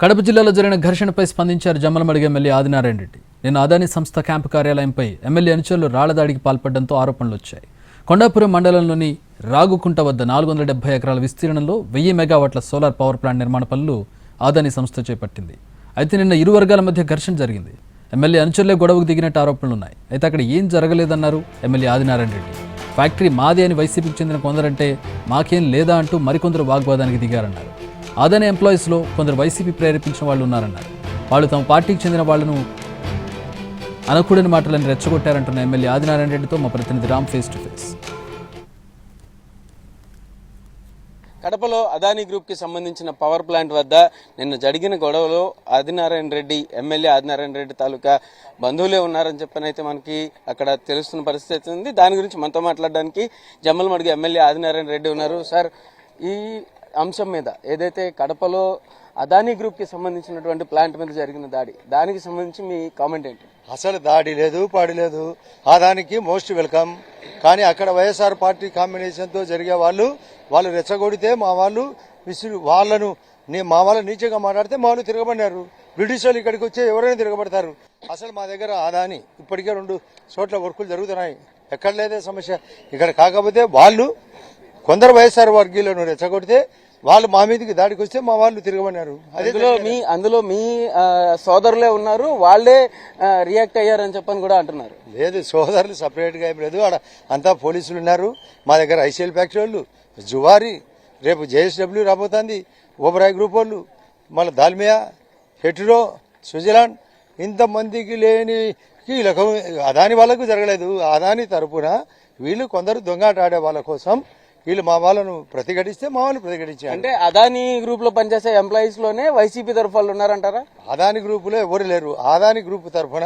కడప జిల్లాలో జరిగిన ఘర్షణపై స్పందించారు జమ్మలమడుగు ఎమ్మెల్యే ఆదినారాయణ రెడ్డి. నిన్న అదాని సంస్థ క్యాంపు కార్యాలయంపై ఎమ్మెల్యే అనుచరులు రాళ్లదాడికి పాల్పడడంతో ఆరోపణలు వచ్చాయి. కొండాపురం మండలంలోని రాగుకుంట వద్ద 470 ఎకరాల విస్తీర్ణంలో 1000 మెగావాట్ల సోలార్ పవర్ ప్లాంట్ నిర్మాణ పనులు అదాని సంస్థ చేపట్టింది. అయితే నిన్న ఇరు వర్గాల మధ్య ఘర్షణ జరిగింది. ఎమ్మెల్యే అనుచరులే గొడవకు దిగినట్టు ఆరోపణలున్నాయి. అయితే అక్కడ ఏం జరగలేదన్నారు ఎమ్మెల్యే ఆదినారాయణ రెడ్డి. ఫ్యాక్టరీ మాదే అని వైసీపీకి చెందిన కొందరంటే మాకేం లేదా అంటూ మరికొందరు వాగ్వాదానికి దిగారన్నారు. అదాని ఎంప్లాయీస్లో కొందరు వైసీపీ ప్రేరేపించిన వాళ్ళు ఉన్నారన్నారు. వాళ్ళు తమ పార్టీకి చెందిన వాళ్లను అనకూడని మాటలను రెచ్చగొట్టారంటున్న ఎమ్మెల్యే ఆదినారాయణ రెడ్డితో మా ప్రతినిధి రామ్ ఫేస్ టు ఫేస్. కడపలో అదానీ గ్రూప్కి సంబంధించిన పవర్ ప్లాంట్ వద్ద నిన్న జరిగిన గొడవలో ఆదినారాయణ రెడ్డి ఎమ్మెల్యే ఆదినారాయణ రెడ్డి తాలూకా బంధువులే ఉన్నారని చెప్పనైతే మనకి అక్కడ తెలుస్తున్న పరిస్థితి ఉంది. దాని గురించి మనతో మాట్లాడడానికి జమ్మలమడుగు ఎమ్మెల్యే ఆదినారాయణ రెడ్డి ఉన్నారు. సార్, ఈ అంశం మీద ఏదైతే కడపలో అదానీ గ్రూప్కి సంబంధించినటువంటి ప్లాంట్ మీద జరిగిన దానికి సంబంధించి మీ కామెంట్ ఏంటి? అసలు దాడి లేదు, పాడి లేదు. అదానికి మోస్ట్ వెల్కమ్. కానీ అక్కడ వైఎస్ఆర్ పార్టీ కాంబినేషన్తో జరిగే వాళ్ళు రెచ్చగొడితే మా వాళ్ళు మా వాళ్ళు నీచంగా మాట్లాడితే మా వాళ్ళు తిరగబడినారు. బ్రిటిష్ వాళ్ళు ఇక్కడికి వచ్చి ఎవరైనా తిరగబడతారు. అసలు మా దగ్గర అదాని ఇప్పటికే 2 చోట్ల వర్కులు జరుగుతున్నాయి. ఎక్కడ లేదే సమస్య ఇక్కడ. కాకపోతే వాళ్ళు కొందరు వైఎస్ఆర్ వర్గీయులను రెచ్చగొడితే వాళ్ళు మా మీదకి దాడికి వస్తే మా వాళ్ళు తిరగబడినారు. అందులో మీ సోదరులే ఉన్నారు, వాళ్ళే రియాక్ట్ అయ్యారని చెప్పని కూడా అంటున్నారు. లేదు, సోదరులు సపరేట్ గా ఏం లేదు. ఆడ అంతా పోలీసులు ఉన్నారు. మా దగ్గర ఐసీఎల్ ఫ్యాక్టరీ వాళ్ళు, జువారీ, రేపు జేఎస్డబ్ల్యూ రాబోతుంది, ఓబరాయ్ గ్రూప్ వాళ్ళు, మళ్ళీ దాల్మియా, హెట్రో, స్విట్జర్లాండ్, ఇంతమందికి లేని అదాని వాళ్ళకు జరగలేదు. అదాని తరపున వీళ్ళు కొందరు దొంగాట ఆడే వాళ్ళ కోసం వీళ్ళు మా వాళ్ళను ప్రతిఘటిస్తే మా వాళ్ళు ప్రతిఘటించారు. అంటే అదానీ గ్రూప్ లో పనిచేసే ఎంప్లాయీస్ లోనే వైసీపీ తరఫు వాళ్ళు ఉన్నారంటారా? అదాని గ్రూప్ లో ఎవరు లేరు. అదాని గ్రూప్ తరఫున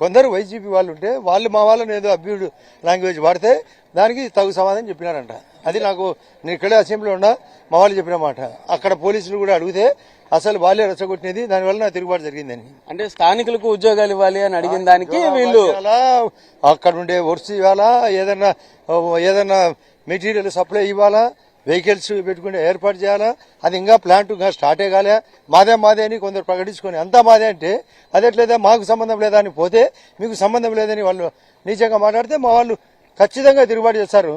కొందరు వైసీపీ వాళ్ళు ఉంటే వాళ్ళు మా వాళ్ళని ఏదో అబ్యూడ్ లాంగ్వేజ్ వాడితే దానికి తగు సమాధానం చెప్పినారంట. అది నాకు నేను ఇక్కడే అసెంబ్లీలో ఉన్నా, మా వాళ్ళు చెప్పిన మాట. అక్కడ పోలీసులు కూడా అడిగితే అసలు వాళ్ళే రెచ్చగొట్టినది, దానివల్ల నా తిరుగుబాటు జరిగిందని. అంటే స్థానికులకు ఉద్యోగాలు ఇవ్వాలి అని అడిగిన దానికి వీళ్ళు అక్కడ ఉండే వర్క్స్ ఇవ్వాలా, ఏదన్నా మెటీరియల్ సప్లై ఇవ్వాలా, వెహికల్స్ పెట్టుకుని ఏర్పాటు చేయాలా. అది ఇంకా ప్లాంట్ ఇంకా స్టార్టే కాలే. మాదే అని కొందరు ప్రకటించుకొని అంతా మాదే అంటే అది ఎట్లయితే మాకు సంబంధం లేదా అని పోతే మీకు సంబంధం లేదని వాళ్ళు నీచంగా మాట్లాడితే మా వాళ్ళు ఖచ్చితంగా తిరుగుబాటు చేస్తారు.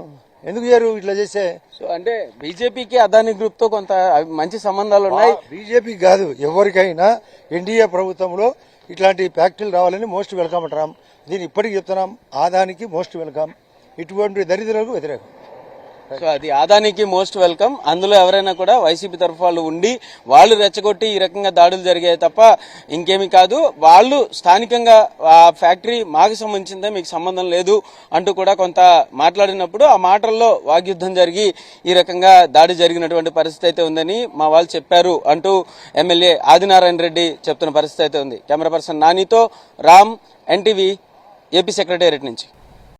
ఎందుకు చేయరు ఇట్లా చేస్తే? సో అంటే బీజేపీకి అదానీ గ్రూప్ తో కొంత మంచి సంబంధాలు ఉన్నాయి. బీజేపీకి కాదు, ఎవరికైనా ఎన్డీఏ ప్రభుత్వంలో ఇట్లాంటి ఫ్యాక్టరీలు రావాలని మోస్ట్ వెల్కమ్ అంటాం. దీన్ని ఇప్పటికీ చెప్తున్నాం, అదానికి మోస్ట్ వెల్కమ్. ఇటువంటి దరిద్రులకు వ్యతిరేకం. సో అది అదానికి మోస్ట్ వెల్కమ్. అందులో ఎవరైనా కూడా వైసీపీ తరఫు వాళ్ళు ఉండి వాళ్ళు రెచ్చగొట్టి ఈ రకంగా దాడులు జరిగాయి తప్ప ఇంకేమీ కాదు. వాళ్ళు స్థానికంగా ఆ ఫ్యాక్టరీ మాకు సంబంధించిందే, మీకు సంబంధం లేదు అంటూ కూడా కొంత మాట్లాడినప్పుడు ఆ మాటల్లో వాగ్యుద్ధం జరిగి ఈ రకంగా దాడి జరిగినటువంటి పరిస్థితి అయితే ఉందని మా వాళ్ళు చెప్పారు అంటూ ఎమ్మెల్యే ఆదినారాయణ రెడ్డి చెప్తున్న పరిస్థితి అయితే ఉంది. కెమెరా పర్సన్ నానితో రామ్, ఎన్టీవీ, ఏపీ సెక్రటేరియట్ నుంచి.